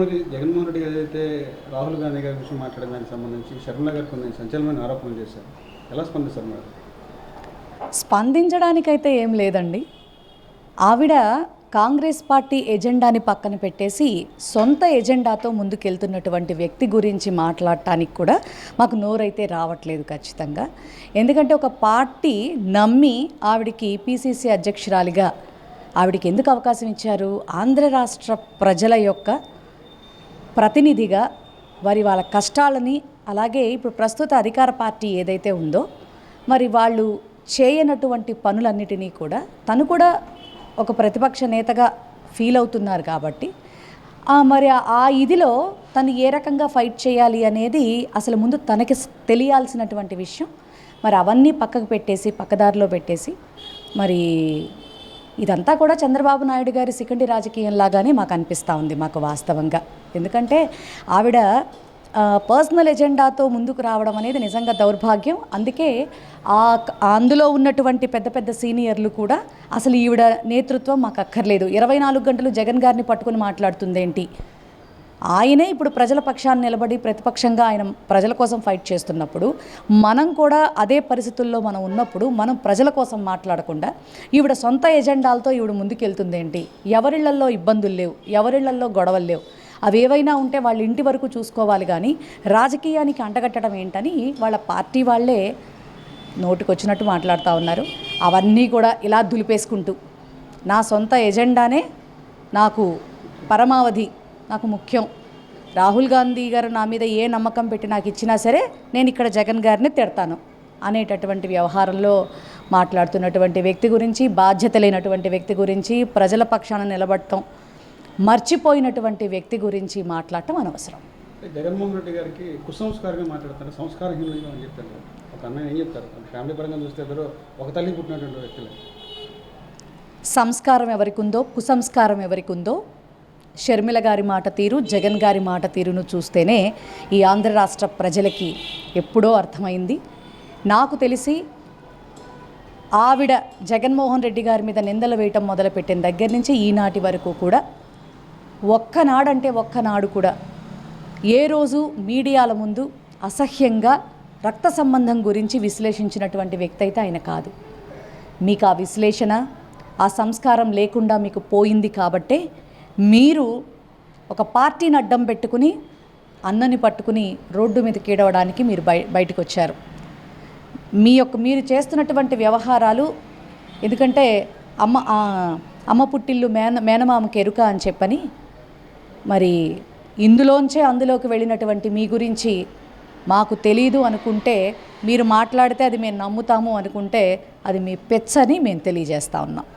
మరి జగన్మోహన్ రెడ్డి ఏదైతే రాహుల్ గాంధీ గారి విషయం మాట్లాడిన దానికి సంబంధించి షర్మిల గారు కొన్ని సంచలనమైన ఆరోపణలు చేశారు. ఎలా స్పందిస్తారు మేడం? స్పందించడానికైతే ఏం లేదండి. ఆవిడ కాంగ్రెస్ పార్టీ ఎజెండాని పక్కన పెట్టేసి సొంత ఎజెండాతో ముందుకెళ్తున్నటువంటి వ్యక్తి గురించి మాట్లాడటానికి కూడా మాకు నోరైతే రావట్లేదు ఖచ్చితంగా. ఎందుకంటే ఒక పార్టీ నమ్మి ఆవిడికి పిసిసి అధ్యక్షురాలిగా ఆవిడికి ఎందుకు అవకాశం ఇచ్చారు? ఆంధ్ర రాష్ట్ర ప్రజల యొక్క ప్రతినిధిగా వాళ్ళ కష్టాలని, అలాగే ఇప్పుడు ప్రస్తుత అధికార పార్టీ ఏదైతే ఉందో మరి వాళ్ళు చేయనటువంటి పనులన్నిటినీ కూడా తను కూడా ఒక ప్రతిపక్ష నేతగా ఫీల్ అవుతున్నారు కాబట్టి మరి ఆ ఇదిలో తను ఏ రకంగా ఫైట్ చేయాలి అనేది అసలు ముందు తనకి తెలియాల్సినటువంటి విషయం. మరి అవన్నీ పక్కకు పెట్టేసి పక్కదారిలో పెట్టేసి మరి ఇదంతా కూడా చంద్రబాబు నాయుడు గారి సికండి రాజకీయంలాగానే మాకు అనిపిస్తూ ఉంది మాకు వాస్తవంగా. ఎందుకంటే ఆవిడ పర్సనల్ ఎజెండాతో ముందుకు రావడం అనేది నిజంగా దౌర్భాగ్యం. అందుకే అందులో ఉన్నటువంటి పెద్ద పెద్ద సీనియర్లు కూడా అసలు ఈవిడ నేతృత్వం మాకు అక్కర్లేదు, 24 గంటలు జగన్ గారిని పట్టుకుని మాట్లాడుతుందేంటి, ఆయనే ఇప్పుడు ప్రజల పక్షాన్ని నిలబడి ప్రతిపక్షంగా ఆయన ప్రజల కోసం ఫైట్ చేస్తున్నప్పుడు మనం కూడా అదే పరిస్థితుల్లో మనం ఉన్నప్పుడు మనం ప్రజల కోసం మాట్లాడకుండా ఈవిడ సొంత ఎజెండాలతో ఈవిడ ముందుకెళ్తుందేంటి? ఎవరిళ్లల్లో ఇబ్బందులు లేవు, ఎవరిళ్లల్లో గొడవలు లేవు, అవేవైనా ఉంటే వాళ్ళ ఇంటి వరకు చూసుకోవాలి, కానీ రాజకీయానికి అంటగట్టడం ఏంటని వాళ్ళ పార్టీ వాళ్ళే నోటికొచ్చినట్టు మాట్లాడుతూ ఉన్నారు. అవన్నీ కూడా ఇలా దులిపేసుకుంటూ నా సొంత ఎజెండానే నాకు పరమావధి, నాకు ముఖ్యం, రాహుల్ గాంధీ గారు నా మీద ఏ నమ్మకం పెట్టి నాకు ఇచ్చినా సరే నేను ఇక్కడ జగన్ గారిని తిడతాను అనేటటువంటి వ్యవహారంలో మాట్లాడుతున్నటువంటి వ్యక్తి గురించి, బాధ్యత లేనటువంటి వ్యక్తి గురించి, ప్రజల పక్షాన నిలబడటం మర్చిపోయినటువంటి వ్యక్తి గురించి మాట్లాడటం అనవసరం. జగన్మోహన్ రెడ్డి గారికి కుసంస్కారంగా మాట్లాడతారు, సంస్కారహీనంగా అని చెప్తారు. ఒక అన్నయ్య ఏం చెప్తారు? ఫ్యామిలీ పరంగా చూస్తే ఇద్దరు ఒక తల్లి పుట్టినటువంటి వ్యక్తులు. సంస్కారం ఎవరికి ఉందో, కుసంస్కారం ఎవరికి ఉందో షర్మిల గారి మాట తీరు, జగన్ గారి మాట తీరును చూస్తేనే ఈ ఆంధ్ర రాష్ట్ర ప్రజలకి ఎప్పుడో అర్థమైంది. నాకు తెలిసి ఆవిడ జగన్మోహన్ రెడ్డి గారి మీద నిందలు వేయటం మొదలుపెట్టిన దగ్గర నుంచి ఈనాటి వరకు కూడా ఒక్కనాడంటే ఒక్కనాడు కూడా ఏ రోజు మీడియాల ముందు అసహ్యంగా రక్త సంబంధం గురించి విశ్లేషించినటువంటి వ్యక్తి అయితే ఆయన కాదు. మీకు ఆ విశ్లేషణ, ఆ సంస్కారం లేకుండా మీకు పోయింది కాబట్టే మీరు ఒక పార్టీని అడ్డం పెట్టుకుని అన్నని పట్టుకుని రోడ్డు మీద కీడవడానికి మీరు బయటకు వచ్చారు. మీరు చేస్తున్నటువంటి వ్యవహారాలు, ఎందుకంటే అమ్మ పుట్టిల్లు మేనమామకి ఎరుక అని చెప్పని మరి ఇందులోంచే అందులోకి వెళ్ళినటువంటి మీ గురించి మాకు తెలీదు అనుకుంటే, మీరు మాట్లాడితే అది మేము నమ్ముతాము అనుకుంటే అది మీ పెచ్చని మేము తెలియజేస్తా ఉన్నాం.